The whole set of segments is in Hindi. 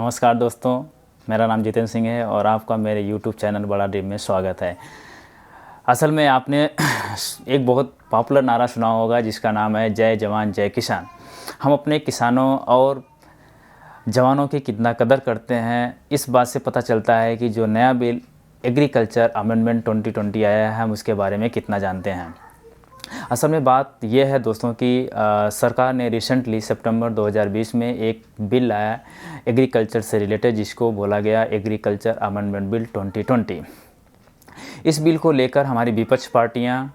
नमस्कार दोस्तों, मेरा नाम जितेंद्र सिंह है और आपका मेरे YouTube चैनल बड़ा ड्रीम में स्वागत है। असल में आपने एक बहुत पॉपुलर नारा सुना होगा जिसका नाम है जय जवान जय किसान। हम अपने किसानों और जवानों की कितना कदर करते हैं, इस बात से पता चलता है कि जो नया बिल एग्रीकल्चर अमेंडमेंट 2020 आया है, हम उसके बारे में कितना जानते हैं। असल में बात यह है दोस्तों कि सरकार ने रिसेंटली सितंबर 2020 में एक बिल लाया एग्रीकल्चर से रिलेटेड, जिसको बोला गया एग्रीकल्चर अमेंडमेंट बिल 2020। इस बिल को लेकर हमारी विपक्ष पार्टियां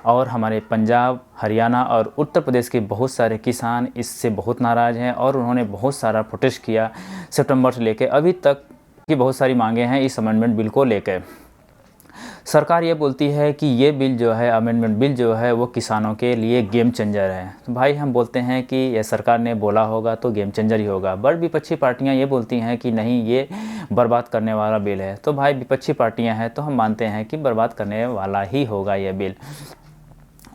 और हमारे पंजाब, हरियाणा और उत्तर प्रदेश के बहुत सारे किसान इससे बहुत नाराज़ हैं और उन्होंने बहुत सारा प्रोटेस्ट किया। सितंबर से लेकर अभी तक की बहुत सारी मांगे हैं इस अमेंडमेंट बिल को लेकर। सरकार ये बोलती है कि ये बिल जो है, अमेंडमेंट बिल जो है, वो किसानों के लिए गेम चेंजर है। तो भाई हम बोलते हैं कि ये सरकार ने बोला होगा तो गेम चेंजर ही होगा, बट विपक्षी पार्टियां ये बोलती हैं कि नहीं, ये बर्बाद करने वाला बिल है। तो भाई विपक्षी पार्टियां हैं तो हम मानते हैं कि बर्बाद करने वाला ही होगा ये बिल।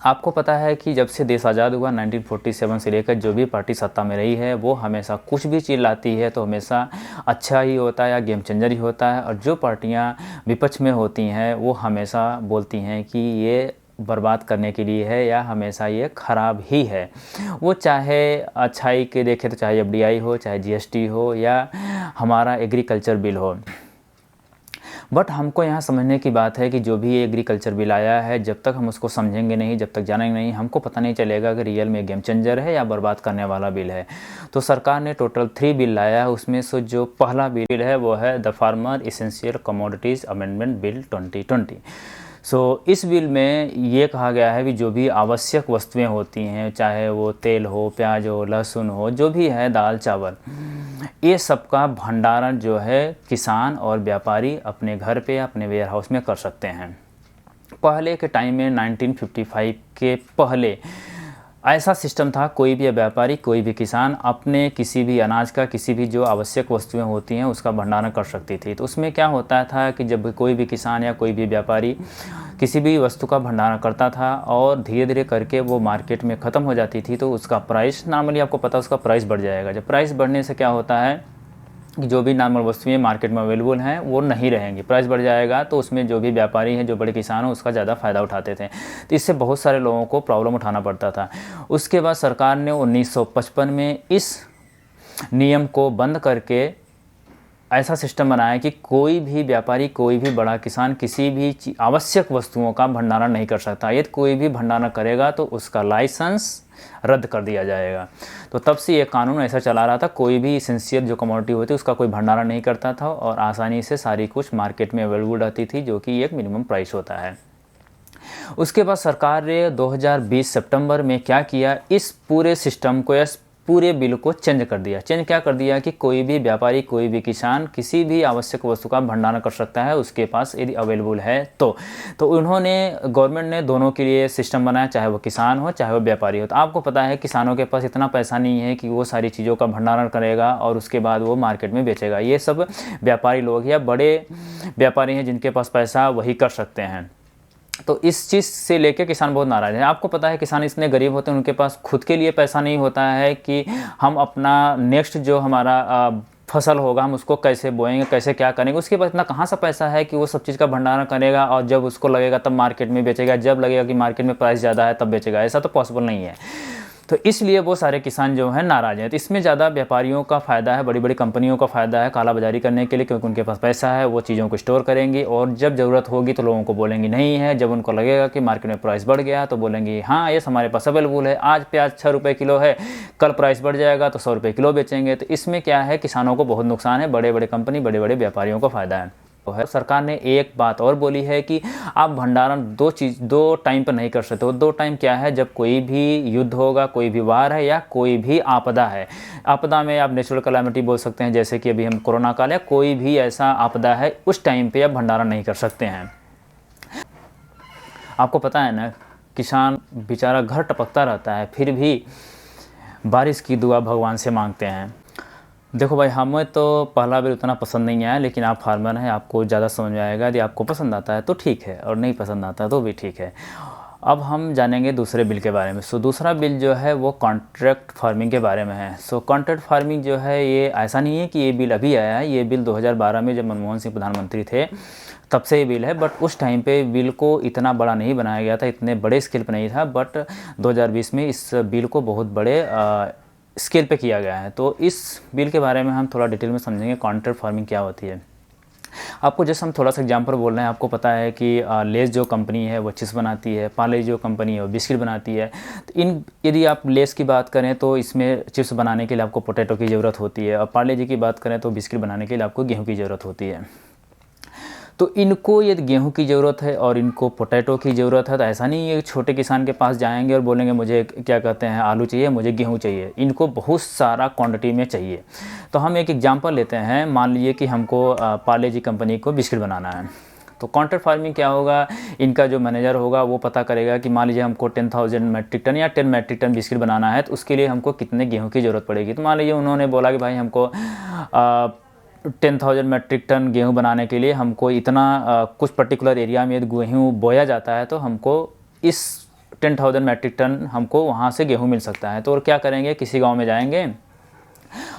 आपको पता है कि जब से देश आज़ाद हुआ 1947 से लेकर जो भी पार्टी सत्ता में रही है वो हमेशा कुछ भी चीज़ लाती है तो हमेशा अच्छा ही होता है या गेम चेंजर ही होता है, और जो पार्टियां विपक्ष में होती हैं वो हमेशा बोलती हैं कि ये बर्बाद करने के लिए है या हमेशा ये ख़राब ही है। वो चाहे अच्छाई के देखे तो चाहे FDI हो, चाहे GST हो या हमारा एग्रीकल्चर बिल हो। बट हमको यहाँ समझने की बात है कि जो भी एग्रीकल्चर बिल आया है, जब तक हम उसको समझेंगे नहीं, जब तक जानेंगे नहीं, हमको पता नहीं चलेगा कि रियल में गेम चेंजर है या बर्बाद करने वाला बिल है। तो सरकार ने टोटल 3 बिल लाया है, उसमें से जो पहला बिल है वो है the farmer essential commodities amendment bill 2020। इस बिल में ये कहा गया है कि जो भी आवश्यक वस्तुएं होती हैं, चाहे वो तेल हो, प्याज हो, लहसुन हो, जो भी है, दाल चावल, ये सबका भंडारण जो है किसान और व्यापारी अपने घर पे, अपने वेयर हाउस में कर सकते हैं। पहले के टाइम में 1955 के पहले ऐसा सिस्टम था, कोई भी व्यापारी, कोई भी किसान अपने किसी भी अनाज का, किसी भी जो आवश्यक वस्तुएं होती हैं उसका भंडारण कर सकती थी। तो उसमें क्या होता था कि जब कोई भी किसान या कोई भी व्यापारी किसी भी वस्तु का भंडारण करता था और धीरे धीरे करके वो मार्केट में ख़त्म हो जाती थी, तो उसका प्राइस, नॉर्मली आपको पता है, उसका प्राइस बढ़ जाएगा। जब प्राइस बढ़ने से क्या होता है कि जो भी नॉर्मल वस्तुएं मार्केट में अवेलेबल हैं वो नहीं रहेंगी, प्राइस बढ़ जाएगा, तो उसमें जो भी व्यापारी हैं, जो बड़े किसान हैं, उसका ज़्यादा फ़ायदा उठाते थे। तो इससे बहुत सारे लोगों को प्रॉब्लम उठाना पड़ता था। उसके बाद सरकार ने 1955 में इस नियम को बंद करके ऐसा सिस्टम बनाया कि कोई भी व्यापारी, कोई भी बड़ा किसान किसी भी आवश्यक वस्तुओं का भंडारण नहीं कर सकता। यदि कोई भी भंडारण करेगा तो उसका लाइसेंस रद्द कर दिया जाएगा। तो तब से ये कानून ऐसा चला रहा था, कोई भी इसेंशियल जो कमोडिटी होती है उसका कोई भंडारण नहीं करता था और आसानी से सारी कुछ मार्केट में अवेलेबल रहती थी, जो कि एक मिनिमम प्राइस होता है। उसके बाद सरकार ने 2020 सितंबर में क्या किया, इस पूरे सिस्टम को, इस पूरे बिल को चेंज कर दिया। चेंज क्या कर दिया कि कोई भी व्यापारी, कोई भी किसान किसी भी आवश्यक वस्तु का भंडारण कर सकता है, उसके पास यदि अवेलेबल है तो उन्होंने, गवर्नमेंट ने दोनों के लिए सिस्टम बनाया, चाहे वो किसान हो चाहे वो व्यापारी हो। तो आपको पता है किसानों के पास इतना पैसा नहीं है कि वो सारी चीज़ों का भंडारण करेगा और उसके बाद वो मार्केट में बेचेगा। ये सब व्यापारी लोग या बड़े व्यापारी हैं जिनके पास पैसा, वही कर सकते हैं। तो इस चीज़ से लेके किसान बहुत नाराज़ है। आपको पता है किसान इतने गरीब होते हैं, उनके पास खुद के लिए पैसा नहीं होता है कि हम अपना नेक्स्ट जो हमारा फसल होगा हम उसको कैसे बोएंगे, कैसे क्या करेंगे, उसके पास इतना कहाँ से पैसा है कि वो सब चीज़ का भंडारण करेगा और जब उसको लगेगा तब मार्केट में बेचेगा, जब लगेगा कि मार्केट में प्राइस ज़्यादा है तब बेचेगा। ऐसा तो पॉसिबल नहीं है। तो इसलिए वो सारे किसान जो हैं नाराज़ हैं। तो इसमें ज़्यादा व्यापारियों का फ़ायदा है, बड़ी बड़ी कंपनियों का फ़ायदा है कालाबाजारी करने के लिए, क्योंकि उनके पास पैसा है, वो चीज़ों को स्टोर करेंगी और जब ज़रूरत होगी तो लोगों को बोलेंगी नहीं है। जब उनको लगेगा कि मार्केट में प्राइस बढ़ गया तो बोलेंगी हाँ, ये हमारे पास अवेलेबल है, आज प्याज 6 रुपये किलो है, कल प्राइस बढ़ जाएगा तो 100 रुपये किलो बेचेंगे। तो इसमें क्या है, किसानों को बहुत नुकसान है, बड़े बड़े कंपनी, बड़े बड़े व्यापारियों को फ़ायदा है। सरकार ने एक बात और बोली है कि आप भंडारण दो टाइम पर नहीं कर सकते हो। 2 टाइम क्या है, जब कोई भी युद्ध होगा, कोई भी वार है या कोई भी आपदा है। आपदा में आप नेचुरल कैलामिटी बोल सकते हैं, जैसे कि अभी हम कोरोना काल या कोई भी ऐसा आपदा है, उस टाइम पे आप भंडारण नहीं कर सकते हैं। आपको पता है ना, किसान बेचारा घर टपकता रहता है, फिर भी बारिश की दुआ भगवान से मांगते हैं। देखो भाई, हमें तो पहला बिल उतना पसंद नहीं आया, लेकिन आप फार्मर हैं, आपको ज़्यादा समझ में आएगा। यदि आपको पसंद आता है तो ठीक है और नहीं पसंद आता है तो भी ठीक है। अब हम जानेंगे दूसरे बिल के बारे में। सो दूसरा बिल जो है वो कॉन्ट्रैक्ट फार्मिंग के बारे में है। सो कॉन्ट्रैक्ट फार्मिंग जो है ये ऐसा नहीं है कि ये बिल अभी आया है, ये बिल 2012 में जब मनमोहन सिंह प्रधानमंत्री थे तब से ये बिल है। बट उस टाइम पे बिल को इतना बड़ा नहीं बनाया गया था, इतने बड़े स्केल पर नहीं था। बट 2020 में इस बिल को बहुत बड़े स्केल पे किया गया है। तो इस बिल के बारे में हम थोड़ा डिटेल में समझेंगे कॉन्ट्रैक्ट फार्मिंग क्या होती है। आपको जैसे हम थोड़ा सा एग्जांपल बोल रहे हैं, आपको पता है कि लेस जो कंपनी है वो चिप्स बनाती है, पार्ले जो कंपनी है वो बिस्किट बनाती है। तो यदि आप लेस की बात करें तो इसमें चिप्स बनाने के लिए आपको पोटैटो की ज़रूरत होती है, और पार्ले जी की बात करें तो बिस्किट बनाने के लिए आपको गेहूँ की ज़रूरत होती है। तो इनको यदि गेहूं की ज़रूरत है और इनको पोटैटो की ज़रूरत है, तो ऐसा नहीं है छोटे किसान के पास जाएंगे और बोलेंगे मुझे क्या कहते हैं आलू चाहिए, मुझे गेहूं चाहिए। इनको बहुत सारा क्वांटिटी में चाहिए। तो हम एक एग्जांपल लेते हैं, मान लीजिए कि हमको पार्ले जी कंपनी को बिस्किट बनाना है। तो कॉन्ट्रैक्ट फार्मिंग क्या होगा, इनका जो मैनेजर होगा वो पता करेगा कि मान लीजिए हमको 10,000 मेट्रिक टन या 10 मेट्रिक टन बिस्किट बनाना है, तो उसके लिए हमको कितने गेहूँ की ज़रूरत पड़ेगी। तो मान लीजिए उन्होंने बोला कि भाई हमको 10,000 मेट्रिक टन गेहूं बनाने के लिए हमको इतना कुछ पर्टिकुलर एरिया में यदि गेहूं बोया जाता है तो हमको इस 10,000 मेट्रिक टन हमको वहां से गेहूं मिल सकता है। तो और क्या करेंगे, किसी गांव में जाएंगे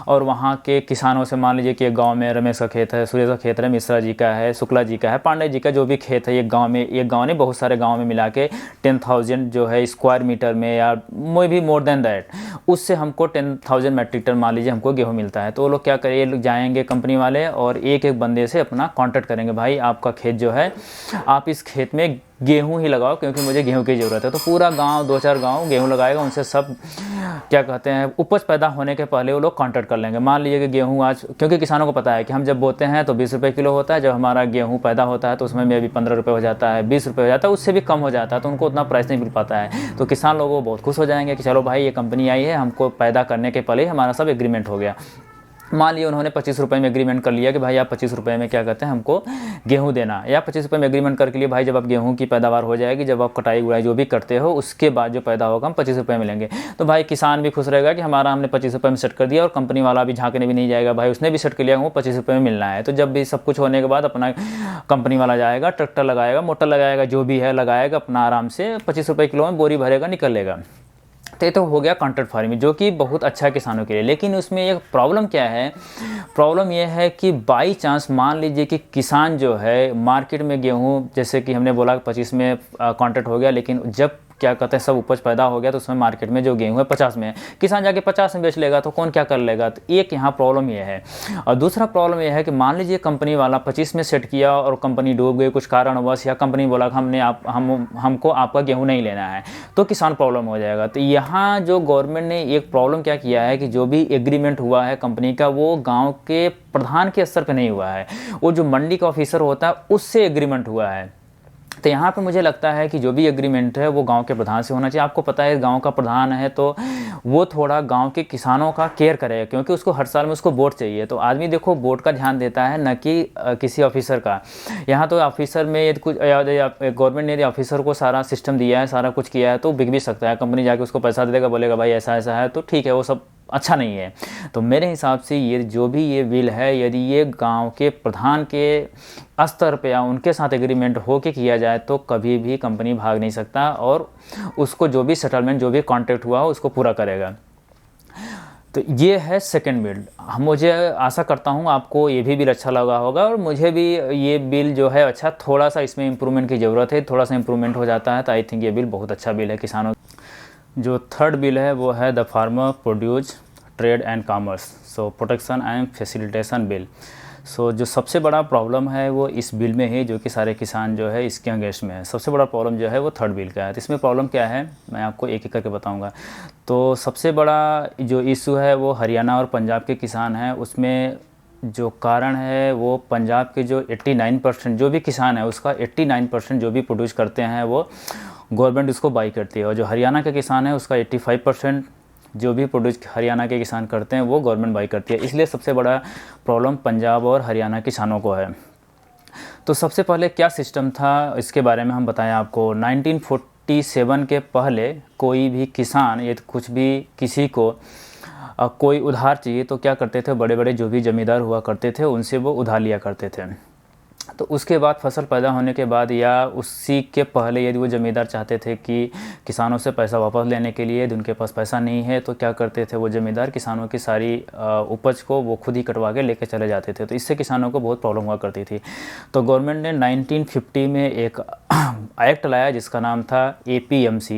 और वहाँ के किसानों से, मान लीजिए कि एक गांव में रमेश का खेत है, सुरेश का खेत है, मिश्रा जी का है, शुक्ला जी का है, पांडे जी का जो भी खेत है, एक गांव में, एक गांव ने बहुत सारे गांव में मिला के 10,000 जो है स्क्वायर मीटर में या मे भी मोर देन दैट, उससे हमको 10,000 मेट्रिक टन मान लीजिए हमको गेहूँ मिलता है। तो वो लोग क्या करेंगे, लोग जाएंगे कंपनी वाले और एक एक बंदे से अपना कॉन्टैक्ट करेंगे, भाई आपका खेत जो है आप इस खेत में गेहूं ही लगाओ क्योंकि मुझे गेहूं की ज़रूरत है। तो पूरा गांव 2-4 गांव गेहूं लगाएगा, उनसे सब क्या कहते हैं उपज पैदा होने के पहले वो लोग कॉन्ट्रैक्ट कर लेंगे। मान लीजिए कि गेहूं आज, क्योंकि किसानों को पता है कि हम जब बोते हैं तो 20 रुपये किलो होता है, जब हमारा गेहूं पैदा होता है तो उसमें भी 15 रुपये हो जाता है, 20 रुपये हो जाता है, उससे भी कम हो जाता है, तो उनको उतना प्राइस नहीं मिल पाता है। तो किसान लोगों को बहुत खुश हो जाएंगे कि चलो भाई ये कंपनी आई है, हमको पैदा करने के पहले ही हमारा सब एग्रीमेंट हो गया। मान लिया उन्होंने 25 रुपये में एग्रीमेंट कर लिया कि भाई आप 25 रुपये में क्या कहते हैं हमको गेहूं देना, या 25 रुपये में एग्रीमेंट करके लिए भाई जब आप गेहूं की पैदावार हो जाएगी, जब आप कटाई उड़ाई जो भी करते हो उसके बाद जो पैदा होगा हम 25 रुपये में लेंगे। तो भाई किसान भी खुश रहेगा कि हमारा हमने 25 रुपये में सेट कर दिया, और कंपनी वाला भी झाँकने भी नहीं जाएगा, भाई उसने भी सेट कर लिया वो 25 रुपये में मिलना है। तो जब भी सब कुछ होने के बाद अपना कंपनी वाला जाएगा, ट्रैक्टर लगाएगा, मोटर लगाएगा, जो भी है लगाएगा, अपना आराम से 25 रुपये किलो में बोरी भरेगा, निकल लेगा। तो हो गया कॉन्ट्रैक्ट फार्मिंग, जो कि बहुत अच्छा है किसानों के लिए। लेकिन उसमें एक प्रॉब्लम क्या है, प्रॉब्लम यह है कि बाई चांस मान लीजिए कि किसान जो है मार्केट में गेहूं, जैसे कि हमने बोला 25 में कॉन्ट्रैक्ट हो गया, लेकिन जब क्या कहते हैं सब उपज पैदा हो गया तो उसमें मार्केट में जो गेहूं है 50 में है, किसान जाके 50 में बेच लेगा, तो कौन क्या कर लेगा। तो एक यहाँ प्रॉब्लम ये है। और दूसरा प्रॉब्लम यह है कि मान लीजिए कंपनी वाला 25 में सेट किया और कंपनी डूब गई कुछ कारणवश, या कंपनी बोला हमको आपका गेहूँ नहीं लेना है, तो किसान प्रॉब्लम हो जाएगा। तो यहाँ जो गवर्नमेंट ने एक प्रॉब्लम क्या किया है कि जो भी एग्रीमेंट हुआ है कंपनी का, वो गाँव के प्रधान के स्तर पर नहीं हुआ है, वो जो मंडी का ऑफिसर होता है उससे एग्रीमेंट हुआ है। तो यहाँ पे मुझे लगता है कि जो भी एग्रीमेंट है वो गांव के प्रधान से होना चाहिए। आपको पता है गांव का प्रधान है तो वो थोड़ा गांव के किसानों का केयर करेगा, क्योंकि उसको हर साल में उसको वोट चाहिए। तो आदमी देखो वोट का ध्यान देता है, न कि किसी ऑफिसर का। यहाँ तो ऑफिसर में यदि कुछ गवर्नमेंट ने यदि ऑफिसर को सारा सिस्टम दिया है, सारा कुछ किया है, तो बिक भी सकता है। कंपनी जाके उसको पैसा दे देगा, बोलेगा भाई ऐसा ऐसा है, तो ठीक है, वो सब अच्छा नहीं है। तो मेरे हिसाब से ये जो भी ये बिल है, यदि ये गांव के प्रधान के स्तर पे या उनके साथ एग्रीमेंट हो के किया जाए तो कभी भी कंपनी भाग नहीं सकता, और उसको जो भी सेटलमेंट, जो भी कॉन्ट्रैक्ट हुआ हो उसको पूरा करेगा। तो ये है सेकंड बिल। मुझे आशा करता हूँ आपको ये भी बिल अच्छा लगा होगा, और मुझे भी ये बिल जो है अच्छा, थोड़ा सा इसमें इम्प्रूवमेंट की ज़रूरत है, थोड़ा सा इम्प्रूवमेंट हो जाता है तो आई थिंक ये बिल बहुत अच्छा बिल है किसानों। जो थर्ड बिल है वो है the farmer produce trade and commerce, so protection and facilitation bill. So जो सबसे बड़ा प्रॉब्लम है वो इस बिल में है, जो कि सारे किसान जो है इसके अगेंस्ट में है। सबसे बड़ा प्रॉब्लम जो है वो थर्ड बिल का है। तो इसमें प्रॉब्लम क्या है मैं आपको एक एक करके बताऊंगा। तो सबसे बड़ा जो इशू है वो हरियाणा और पंजाब के किसान हैं। उसमें जो कारण है वो पंजाब के जो 89% जो भी किसान है उसका 89% जो भी प्रोड्यूस करते हैं वो गवर्नमेंट उसको बाई करती है, और जो हरियाणा के किसान है उसका 85% जो भी प्रोड्यूस हरियाणा के किसान करते हैं वो गवर्नमेंट बाई करती है। इसलिए सबसे बड़ा प्रॉब्लम पंजाब और हरियाणा किसानों को है। तो सबसे पहले क्या सिस्टम था इसके बारे में हम बताएं आपको। 1947 के पहले कोई भी किसान यदि कुछ भी किसी को कोई उधार चाहिए तो क्या करते थे, बड़े बड़े जो भी ज़मींदार हुआ करते थे उनसे वो उधार लिया करते थे। तो उसके बाद फसल पैदा होने के बाद या उसी के पहले यदि वो ज़मींदार चाहते थे कि किसानों से पैसा वापस लेने के लिए, यदि उनके पास पैसा नहीं है तो क्या करते थे वो ज़मींदार, किसानों की सारी उपज को वो खुद ही कटवा के लेके चले जाते थे। तो इससे किसानों को बहुत प्रॉब्लम हुआ करती थी। तो गवर्नमेंट ने 1950 में एक एक्ट लाया जिसका नाम था APMC,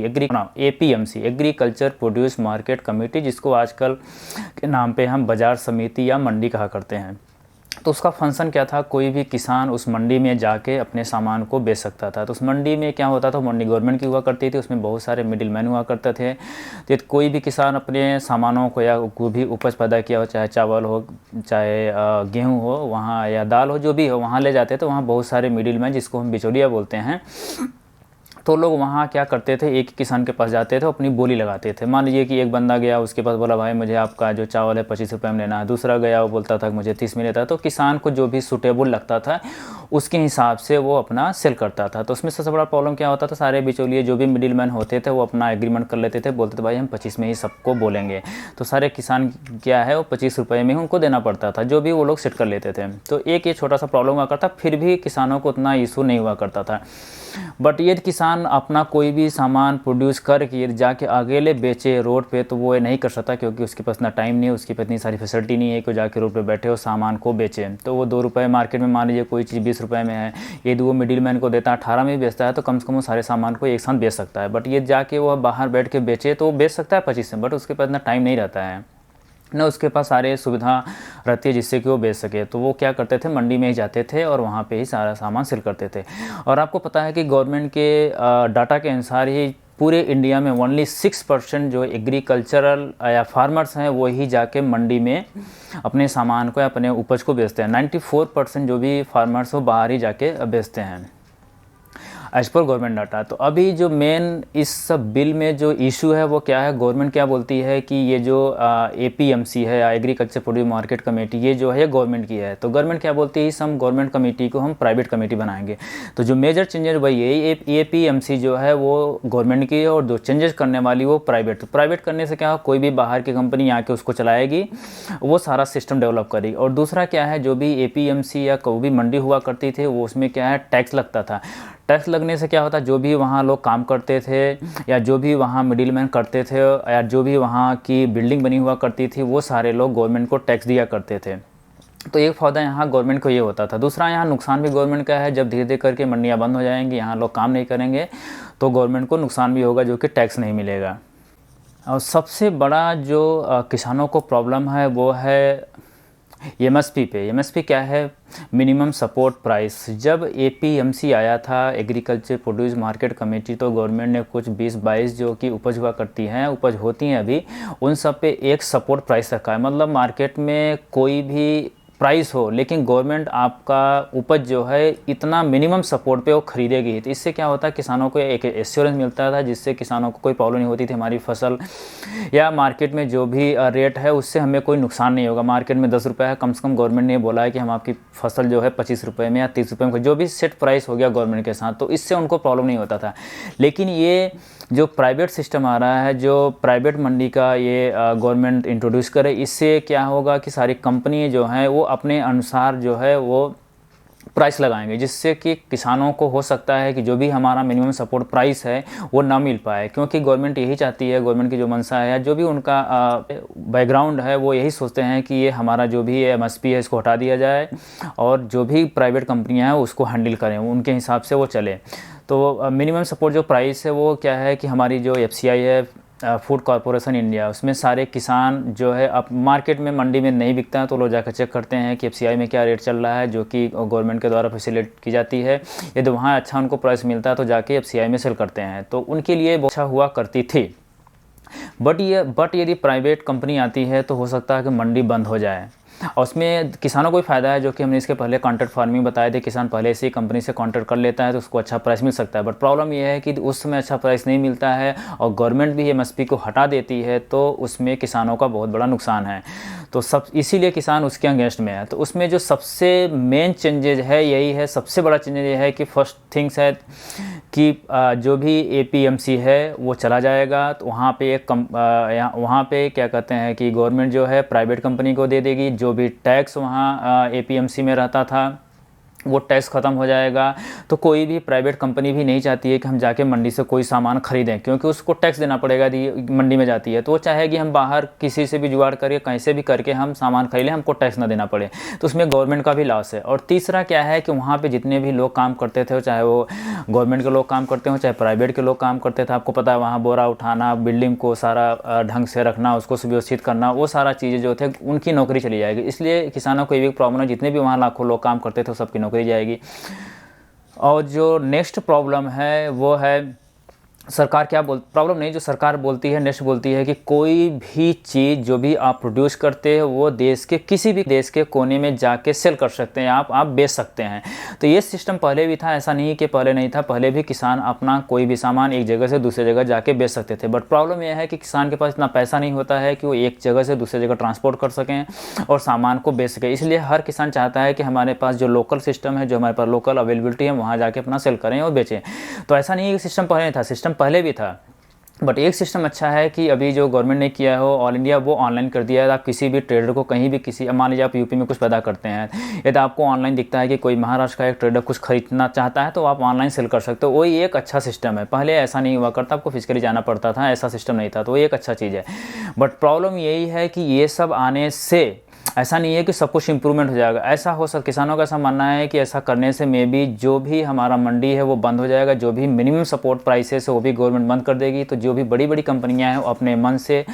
agriculture produce market committee, जिसको आजकल के नाम पे हम बाज़ार समिति या मंडी कहा करते हैं। तो उसका फंक्शन क्या था, कोई भी किसान उस मंडी में जाके अपने सामान को बेच सकता था। तो उस मंडी में क्या होता था, मंडी गवर्नमेंट की हुआ करती थी, उसमें बहुत सारे मिडिल मैन हुआ करते थे। तो कोई भी किसान अपने सामानों को या कोई भी उपज पैदा किया हो, चाहे चावल हो, चाहे गेहूँ हो वहाँ, या दाल हो, जो भी हो वहाँ ले जाते थे। वहाँ बहुत सारे मिडिल मैन, जिसको हम बिचौलिया बोलते हैं, तो लोग वहाँ क्या करते थे, एक किसान के पास जाते थे, अपनी बोली लगाते थे। मान लीजिए कि एक बंदा गया, उसके पास बोला भाई मुझे आपका जो चावल है 25 रुपये में लेना है। दूसरा गया, वो बोलता था कि मुझे 30 में लेता है। तो किसान को जो भी सूटेबल लगता था उसके हिसाब से वो अपना सेल करता था। तो उसमें सबसे बड़ा प्रॉब्लम क्या होता था, सारे बिचौलिए जो भी मिडिल मैन होते थे वो अपना एग्रीमेंट कर लेते थे, बोलते थे भाई हम 25 में ही सबको बोलेंगे। तो सारे किसान क्या है वो 25 रुपये में ही उनको देना पड़ता था, जो भी वो लोग सेट कर लेते थे। तो एक ये छोटा सा प्रॉब्लम हुआ करता, फिर भी किसानों को उतना इशू नहीं हुआ करता था। बट ये किसान अपना कोई भी सामान प्रोड्यूस करके जाके अकेले बेचे रोड पे, तो वो ये नहीं कर सकता, क्योंकि उसके पास इतना टाइम नहीं है, उसके पास इतनी सारी फैसिलिटी नहीं है कि जाके रोड पे बैठे हो सामान को बेचे। तो वो 2 रुपये मार्केट में, मान लीजिए कोई चीज़ 20 रुपये में है, यदि वो मिडिल मैन को देता है 18 में बेचता है, तो कम से कम वो सारे सामान को एक साथ बेच सकता है। बट ये जाके वो बाहर बैठ के बेचे तो वो बेच सकता है 25 में, बट उसके पास इतना टाइम नहीं रहता है ना, उसके पास सारे सुविधा रहती है जिससे कि वो बेच सके। तो वो क्या करते थे, मंडी में ही जाते थे और वहाँ पे ही सारा सामान सेल करते थे। और आपको पता है कि गवर्नमेंट के डाटा के अनुसार ही पूरे इंडिया में ओनली 6% जो एग्रीकल्चरल या फार्मर्स हैं वो ही जाके मंडी में अपने सामान को या अपने उपज को बेचते हैं। 94% जो भी फार्मर्स हो बाहर ही जाके बेचते हैं एज पर गवर्नमेंट डाटा। तो अभी जो मेन इस सब बिल में जो इशू है वो क्या है, गवर्नमेंट क्या बोलती है कि ये जो APMC है या एग्रीकल्चर प्रोड्यूस मार्केट कमेटी, ये जो है गवर्नमेंट की है। तो गवर्नमेंट क्या बोलती है, इस हम गवर्नमेंट कमेटी को हम प्राइवेट कमेटी बनाएंगे। तो जो मेजर चेंजेस वही है, APMC जो है वो गवर्नमेंट की है और जो चेंजेस करने वाली वो प्राइवेट। तो प्राइवेट करने से क्या, कोई भी बाहर की कंपनी आके उसको चलाएगी, वो सारा सिस्टम डेवलप करेगी। और दूसरा क्या है, जो भी APMC या कोई भी मंडी हुआ करती थी वो उसमें क्या है टैक्स लगता था। टैक्स लगने से क्या होता, जो भी वहाँ लोग काम करते थे या जो भी वहाँ मिडिल मैन करते थे या जो भी वहाँ की बिल्डिंग बनी हुआ करती थी, वो सारे लोग गवर्नमेंट को टैक्स दिया करते थे। तो एक फ़ायदा यहाँ गवर्नमेंट को ये होता था। दूसरा यहाँ नुकसान भी गवर्नमेंट का है, जब धीरे धीरे करके मंडियाँ बंद हो जाएंगी, यहाँ लोग काम नहीं करेंगे, तो गवर्नमेंट को नुकसान भी होगा, जो कि टैक्स नहीं मिलेगा। और सबसे बड़ा जो किसानों को प्रॉब्लम है वो है MSP पे। MSP क्या है, मिनिमम सपोर्ट प्राइस। जब APMC आया था, एग्रीकल्चर प्रोड्यूस मार्केट कमेटी, तो गवर्नमेंट ने कुछ 20-22 जो कि उपज हुआ करती हैं, उपज होती हैं अभी, उन सब पे एक सपोर्ट प्राइस रखा है। मतलब मार्केट में कोई भी प्राइस हो, लेकिन गवर्नमेंट आपका उपज जो है इतना मिनिमम सपोर्ट पे वो खरीदेगी। तो इससे क्या होता है, किसानों को एक एश्योरेंस मिलता था, जिससे किसानों को कोई प्रॉब्लम नहीं होती थी, हमारी फसल या मार्केट में जो भी रेट है उससे हमें कोई नुकसान नहीं होगा। मार्केट में 10 रुपये है, कम से कम गवर्नमेंट ने बोला है कि हम आपकी फसल जो है 25 रुपये में या 30 रुपये में, जो भी सेट प्राइस हो गया गवर्नमेंट के साथ, तो इससे उनको प्रॉब्लम नहीं होता था। लेकिन ये जो प्राइवेट सिस्टम आ रहा है, जो प्राइवेट मंडी का ये गवर्नमेंट इंट्रोड्यूस करे, इससे क्या होगा कि सारी कंपनी जो हैं वो अपने अनुसार जो है वो प्राइस लगाएंगे, जिससे कि किसानों को हो सकता है कि जो भी हमारा मिनिमम सपोर्ट प्राइस है वो ना मिल पाए। क्योंकि गवर्नमेंट यही चाहती है, गवर्नमेंट की जो मंशा है या जो भी उनका बैकग्राउंड है, वो यही सोचते हैं कि ये हमारा जो भी MSP है इसको हटा दिया जाए और जो भी प्राइवेट कंपनियां हैं उसको हैंडल करें, उनके हिसाब से वो चले। तो मिनिमम सपोर्ट जो प्राइस है वो क्या है कि हमारी जो FCI है, फूड कॉरपोरेशन इंडिया, उसमें सारे किसान जो है अब मार्केट में मंडी में नहीं बिकता है, तो लोग जाकर चेक करते हैं कि FCI में क्या रेट चल रहा है, जो कि गवर्नमेंट के द्वारा फैसिलिटेट की जाती है। यदि वहाँ अच्छा उनको प्राइस मिलता है तो जाके FCI में सेल करते हैं, तो उनके लिए बहुत अच्छा हुआ करती थी। बट यदि प्राइवेट कंपनी आती है तो हो सकता है कि मंडी बंद हो जाए, और उसमें किसानों को भी फ़ायदा है, जो कि हमने इसके पहले कॉन्ट्रैक्ट फार्मिंग बताए थे। किसान पहले से ही कंपनी से कॉन्ट्रैक्ट कर लेता है तो उसको अच्छा प्राइस मिल सकता है। बट प्रॉब्लम ये है कि उस समय अच्छा प्राइस नहीं मिलता है और गवर्नमेंट भी MSP को हटा देती है, तो उसमें किसानों का बहुत बड़ा नुकसान है। तो सब इसीलिए किसान उसके अगेंस्ट में है। तो उसमें जो सबसे मेन चेंजेज है यही है, सबसे बड़ा चेंजेज ये है कि फर्स्ट थिंग्स है कि जो भी APMC है वो चला जाएगा। तो वहाँ पे क्या कहते हैं कि गवर्नमेंट जो है प्राइवेट कंपनी को दे देगी, जो भी टैक्स वहाँ APMC में रहता था वो टैक्स ख़त्म हो जाएगा। तो कोई भी प्राइवेट कंपनी भी नहीं चाहती है कि हम जाके मंडी से कोई सामान खरीदें, क्योंकि उसको टैक्स देना पड़ेगा मंडी में जाती है। तो वो चाहेगी हम बाहर किसी से भी जुगाड़ करके कैसे भी करके हम सामान खरीद लें, हमको टैक्स ना देना पड़े। तो उसमें गवर्नमेंट का भी लॉस है। और तीसरा क्या है कि वहाँ पर जितने भी लोग काम करते थे, चाहे वो गवर्नमेंट के लोग काम करते हो चाहे प्राइवेट के लोग काम करते थे, आपको पता है वहाँ बोरा उठाना, बिल्डिंग को सारा ढंग से रखना, उसको सुव्यवस्थित करना, वो सारा चीज़ें जो थे उनकी नौकरी चली जाएगी। इसलिए किसानों को ये भी प्रॉब्लम है, जितने भी वहाँ लाखों लोग काम करते थे सबकी नौकरी जाएगी। और जो नेक्स्ट प्रॉब्लम है वो है सरकार क्या प्रॉब्लम नहीं, जो सरकार बोलती है नेक्स्ट बोलती है कि कोई भी चीज़ जो भी आप प्रोड्यूस करते हो वो देश के किसी भी देश के कोने में जाके सेल कर सकते हैं, आप बेच सकते हैं। तो ये सिस्टम पहले भी था, ऐसा नहीं कि पहले नहीं था। पहले भी किसान अपना कोई भी सामान एक जगह से दूसरी जगह जाके बेच सकते थे। बट प्रॉब्लम यह है कि किसान के पास इतना पैसा नहीं होता है कि वो एक जगह से दूसरी जगह ट्रांसपोर्ट कर सकें और सामान को बेच सकें। इसलिए हर किसान चाहता है कि हमारे पास जो लोकल सिस्टम है, जो हमारे पास लोकल अवेलेबिलिटी है, वहाँ जाके अपना सेल करें और बेचें। तो ऐसा नहीं है कि सिस्टम पहले नहीं था, सिस्टम पहले भी था। बट एक सिस्टम अच्छा है कि अभी जो गवर्नमेंट ने किया है ऑल इंडिया, वो ऑनलाइन कर दिया है। आप किसी भी ट्रेडर को कहीं भी मान लीजिए आप यूपी में कुछ पैदा करते हैं, यदि आपको ऑनलाइन दिखता है कि कोई महाराष्ट्र का एक ट्रेडर कुछ खरीदना चाहता है तो आप ऑनलाइन सेल कर सकते हो। वही एक अच्छा सिस्टम है। पहले ऐसा नहीं हुआ करता, आपको फिजिकली जाना पड़ता था, ऐसा सिस्टम नहीं था। तो ये एक अच्छा चीज़ है। बट प्रॉब्लम यही है कि ये सब आने से ऐसा नहीं है कि सब कुछ इंप्रूवमेंट हो जाएगा। ऐसा हो सकता, किसानों का ऐसा मानना है कि ऐसा करने से मे भी जो भी हमारा मंडी है वो बंद हो जाएगा, जो भी मिनिमम सपोर्ट प्राइसेस है वो भी गवर्नमेंट बंद कर देगी। तो जो भी बड़ी बड़ी कंपनियां हैं वो अपने मन से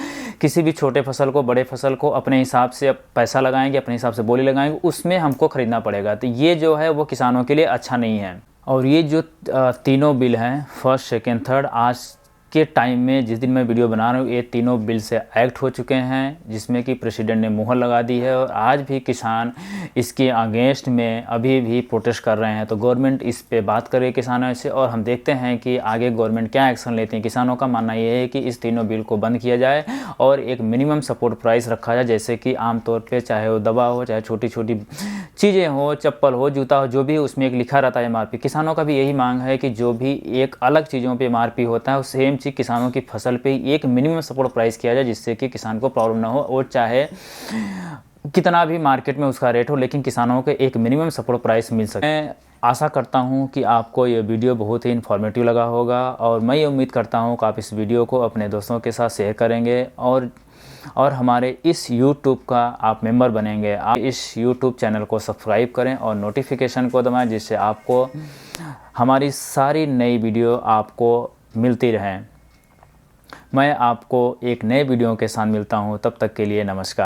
किसी भी छोटे फसल को, बड़े फसल को अपने हिसाब से पैसा लगाएंगे, अपने हिसाब से बोली लगाएंगे, उसमें हमको ख़रीदना पड़ेगा। तो ये जो है वो किसानों के लिए अच्छा नहीं है। और ये जो तीनों बिल हैं, फर्स्ट सेकेंड थर्ड, आज के टाइम में जिस दिन मैं वीडियो बना रहा हूँ ये तीनों बिल से एक्ट हो चुके हैं, जिसमें कि प्रेसिडेंट ने मुहर लगा दी है। और आज भी किसान इसके अगेंस्ट में अभी भी प्रोटेस्ट कर रहे हैं। तो गवर्नमेंट इस पे बात करे किसानों से, और हम देखते हैं कि आगे गवर्नमेंट क्या एक्शन लेती है। किसानों का मानना ये है कि इस तीनों बिल को बंद किया जाए और एक मिनिमम सपोर्ट प्राइस रखा जाए, जैसे कि आमतौर पर चाहे वो दवा हो, चाहे छोटी छोटी चीज़ें हो, चप्पल हो, जूता हो, जो भी उसमें एक लिखा रहता है MRP। किसानों का भी यही मांग है कि जो भी एक अलग चीज़ों पे MRP होता है, सेम चीज़ किसानों की फसल पे एक मिनिमम सपोर्ट प्राइस किया जाए, जिससे कि किसान को प्रॉब्लम ना हो। और चाहे कितना भी मार्केट में उसका रेट हो, लेकिन किसानों को एक मिनिमम सपोर्ट प्राइस मिल सके। मैं आशा करता हूं कि आपको ये वीडियो बहुत ही इन्फॉर्मेटिव लगा होगा, और मैं ये उम्मीद करता हूं कि आप इस वीडियो को अपने दोस्तों के साथ शेयर करेंगे और हमारे इस YouTube का आप मेंबर बनेंगे। आप इस YouTube चैनल को सब्सक्राइब करें और नोटिफिकेशन को दबाएं, जिससे आपको हमारी सारी नई वीडियो आपको मिलती रहें। मैं आपको एक नए वीडियो के साथ मिलता हूं, तब तक के लिए नमस्कार।